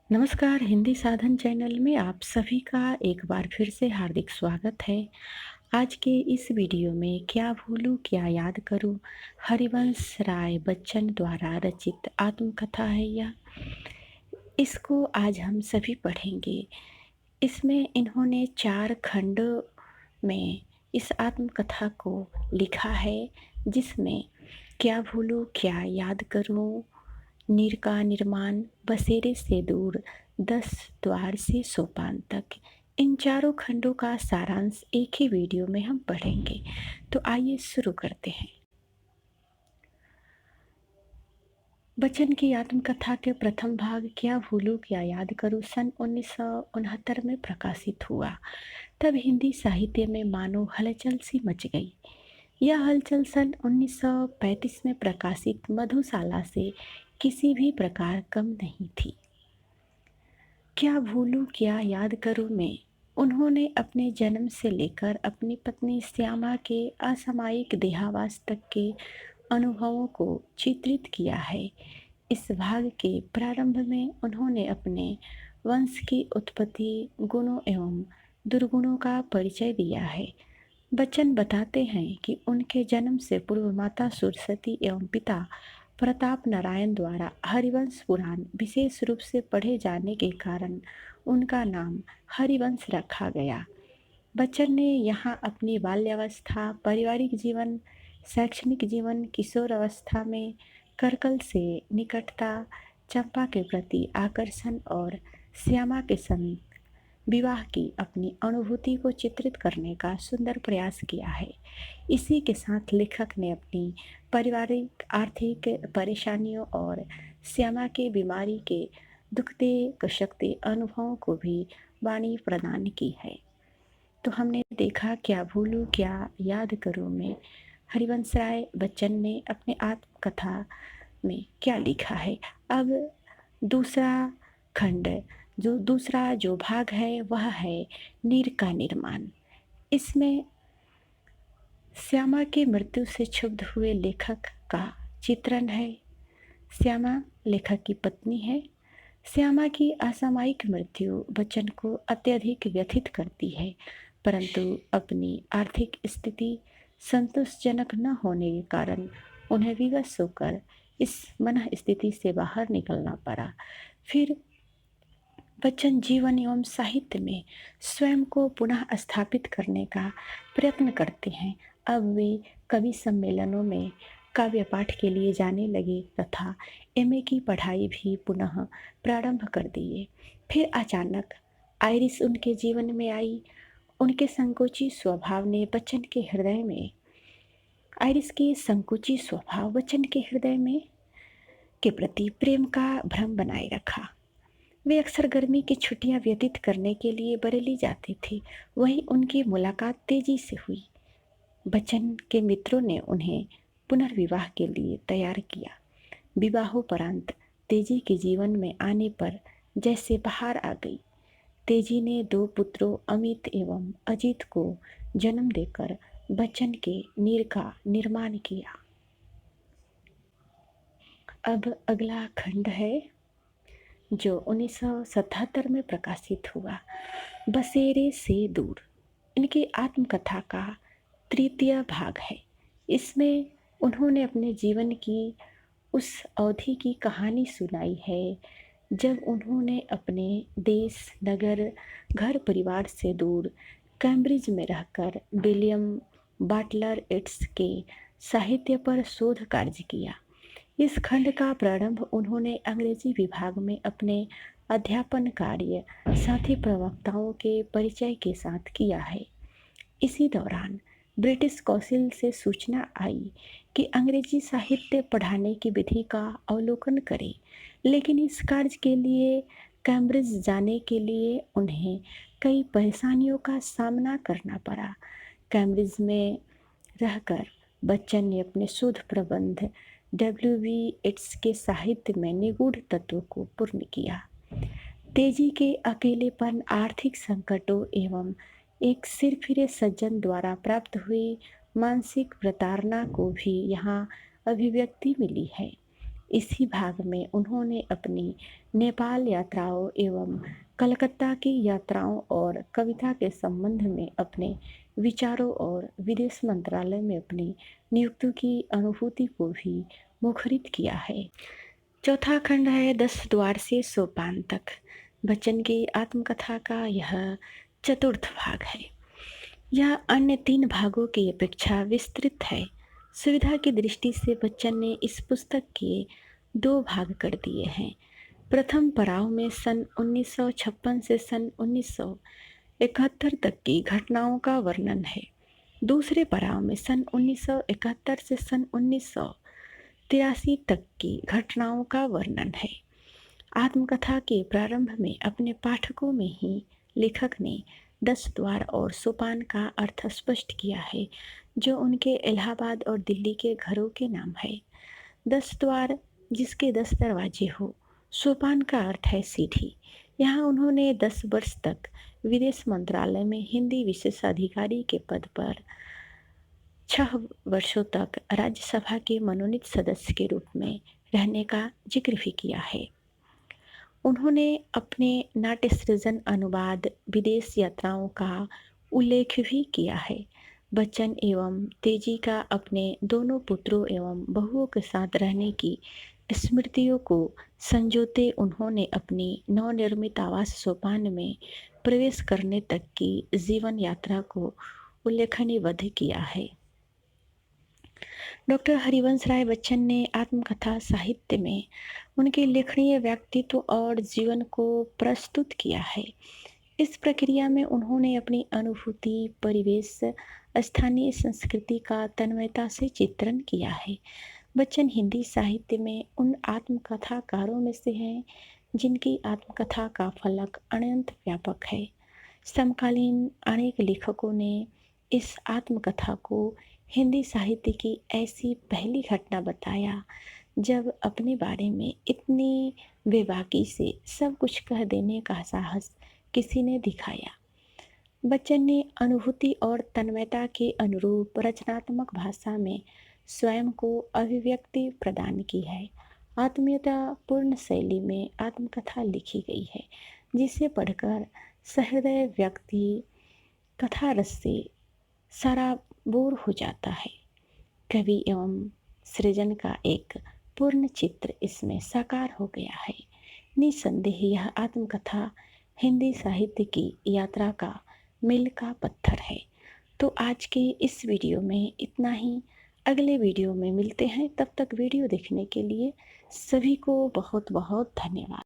नमस्कार, हिंदी साधन चैनल में आप सभी का एक बार फिर से हार्दिक स्वागत है। आज के इस वीडियो में क्या भूलूं क्या याद करूं, हरिवंश राय बच्चन द्वारा रचित आत्मकथा है यह। इसको आज हम सभी पढ़ेंगे। इसमें इन्होंने 4 खंडों में इस आत्मकथा को लिखा है, जिसमें क्या भूलूं क्या याद करूं, नीर का निर्माण, बसेरे से दूर, 10 द्वार से सोपान तक, इन चारों खंडों का सारांश एक ही वीडियो में हम पढ़ेंगे। तो आइए शुरू करते हैं। बच्चन की आत्मकथा के प्रथम भाग क्या भूलूं क्या याद करूं सन 1969 में प्रकाशित हुआ। तब हिंदी साहित्य में मानो हलचल सी मच गई। यह हलचल सन 1935 में प्रकाशित मधुशाला से किसी भी प्रकार कम नहीं थी। क्या भूलूं क्या याद करूं में उन्होंने अपने जन्म से लेकर अपनी पत्नी श्यामा के असामयिक देहावसान तक के अनुभवों को चित्रित किया है। इस भाग के प्रारंभ में उन्होंने अपने वंश की उत्पत्ति, गुणों एवं दुर्गुणों का परिचय दिया है। बच्चन बताते हैं कि उनके जन्म से पूर्व माता सुरसती एवं पिता प्रताप नारायण द्वारा हरिवंश पुराण विशेष रूप से पढ़े जाने के कारण उनका नाम हरिवंश रखा गया। बच्चन ने यहाँ अपनी बाल्यावस्था, पारिवारिक जीवन, शैक्षणिक जीवन, किशोर अवस्था में करकल से निकटता, चंपा के प्रति आकर्षण और श्यामा के संग विवाह की अपनी अनुभूति को चित्रित करने का सुंदर प्रयास किया है। इसी के साथ लेखक ने अपनी पारिवारिक आर्थिक परेशानियों और श्यामा के बीमारी के दुखते कशकते अनुभवों को भी वाणी प्रदान की है। तो हमने देखा क्या भूलूं क्या याद करूं में हरिवंश राय बच्चन ने अपने आत्मकथा में क्या लिखा है। अब दूसरा खंड, जो दूसरा जो भाग है वह है नीर का निर्माण। इसमें श्यामा की मृत्यु से क्षुब्ध हुए लेखक का चित्रण है। श्यामा लेखक की पत्नी है। श्यामा की असामयिक मृत्यु बच्चन को अत्यधिक व्यथित करती है, परंतु अपनी आर्थिक स्थिति संतोषजनक न होने के कारण उन्हें विवश होकर इस मन स्थिति से बाहर निकलना पड़ा। फिर बच्चन जीवन एवं साहित्य में स्वयं को पुनः स्थापित करने का प्रयत्न करते हैं। अब वे कवि सम्मेलनों में काव्य पाठ के लिए जाने लगे तथा एमए की पढ़ाई भी पुनः प्रारंभ कर दिए। फिर अचानक आइरिस उनके जीवन में आई। उनके संकोची स्वभाव ने बच्चन के हृदय में आइरिस के संकोची स्वभाव बच्चन के हृदय में के प्रति प्रेम का भ्रम बनाए रखा। वे अक्सर गर्मी की छुट्टियां व्यतीत करने के लिए बरेली जाते थे। वहीं उनकी मुलाकात तेजी से हुई। बच्चन के मित्रों ने उन्हें पुनर्विवाह के लिए तैयार किया। विवाहोपरांत तेजी के जीवन में आने पर जैसे बहार आ गई। तेजी ने 2 पुत्रों अमित एवं अजित को जन्म देकर बच्चन के नीर का निर्माण किया। अब अगला खंड है जो 1977 में प्रकाशित हुआ, बसेरे से दूर। इनकी आत्मकथा का तृतीय भाग है। इसमें उन्होंने अपने जीवन की उस अवधि की कहानी सुनाई है जब उन्होंने अपने देश, नगर, घर परिवार से दूर कैम्ब्रिज में रहकर विलियम बटलर येट्स के साहित्य पर शोध कार्य किया। इस खंड का प्रारंभ उन्होंने अंग्रेजी विभाग में अपने अध्यापन कार्य साथी प्रवक्ताओं के परिचय के साथ किया है। इसी दौरान ब्रिटिश काउंसिल से सूचना आई कि अंग्रेजी साहित्य पढ़ाने की विधि का अवलोकन करें, लेकिन इस कार्य के लिए कैम्ब्रिज जाने के लिए उन्हें कई परेशानियों का सामना करना पड़ा। कैम्ब्रिज में रहकर बच्चन ने अपने शोध प्रबंध W.B. येट्स के साहित्य में निगूढ़ तत्वों को पूर्ण किया। तेजी के अकेलेपन, आर्थिक संकटों एवं एक सिरफिरे सज्जन द्वारा प्राप्त हुई मानसिक प्रताड़ना को भी यहाँ अभिव्यक्ति मिली है। इसी भाग में उन्होंने अपनी नेपाल यात्राओं एवं कलकत्ता की यात्राओं और कविता के संबंध में अपने विचारों और विदेश मंत्रालय में अपनी नियुक्ति की अनुभूति को भी मुखरित किया है। चौथा खंड है 10 द्वार से सोपान तक। बच्चन की आत्मकथा का यह चतुर्थ भाग है। यह अन्य 3 भागों की अपेक्षा विस्तृत है। सुविधा की दृष्टि से बच्चन ने इस पुस्तक के 2 भाग कर दिए हैं। प्रथम पड़ाव में सन 1956 से सन 1971 तक की घटनाओं का वर्णन है। दूसरे पड़ाव में सन 1971 से सन 1983 तक की घटनाओं का वर्णन है। आत्मकथा के प्रारंभ में अपने पाठकों में ही लेखक ने 10 द्वार और सोपान का अर्थ स्पष्ट किया है, जो उनके इलाहाबाद और दिल्ली के घरों के नाम है। 10 द्वार जिसके 10 दरवाजे हो, सोपान का अर्थ है सीढ़ी। यहाँ उन्होंने 10 वर्ष तक विदेश मंत्रालय में हिंदी विशेषाधिकारी के पद पर 6 वर्षों तक राज्यसभा के मनोनीत सदस्य के रूप में रहने का जिक्र भी किया है। उन्होंने अपने नाट्य सृजन अनुवाद विदेश यात्राओं का उल्लेख भी किया है। बच्चन एवं तेजी का अपने दोनों पुत्रों एवं बहुओं के साथ रहने की स्मृतियों को संजोते उन्होंने अपनी नवनिर्मित आवास सोपान में प्रवेश करने तक की जीवन यात्रा को उल्लेखनीयबद्ध किया है। डॉक्टर हरिवंश राय बच्चन ने आत्मकथा साहित्य में उनके लेखनीय व्यक्तित्व और जीवन को प्रस्तुत किया है। इस प्रक्रिया में उन्होंने अपनी अनुभूति, परिवेश, स्थानीय संस्कृति का तन्मयता से चित्रण किया है। बच्चन हिंदी साहित्य में उन आत्मकथाकारों में से हैं जिनकी आत्मकथा का फलक अनंत व्यापक है। समकालीन अनेक लेखकों ने इस आत्मकथा को हिंदी साहित्य की ऐसी पहली घटना बताया जब अपने बारे में इतनी बेबाकी से सब कुछ कह देने का साहस किसी ने दिखाया। बच्चन ने अनुभूति और तन्मयता के अनुरूप रचनात्मक भाषा में स्वयं को अभिव्यक्ति प्रदान की है। आत्मीयतापूर्ण शैली में आत्मकथा लिखी गई है, जिसे पढ़कर सहृदय व्यक्ति कथा रस से सराबोर हो जाता है। कवि एवं सृजन का एक पूर्ण चित्र इसमें साकार हो गया है। निसंदेह यह आत्मकथा हिंदी साहित्य की यात्रा का मील का पत्थर है। तो आज के इस वीडियो में इतना ही। अगले वीडियो में मिलते हैं। तब तक वीडियो देखने के लिए सभी को बहुत बहुत धन्यवाद।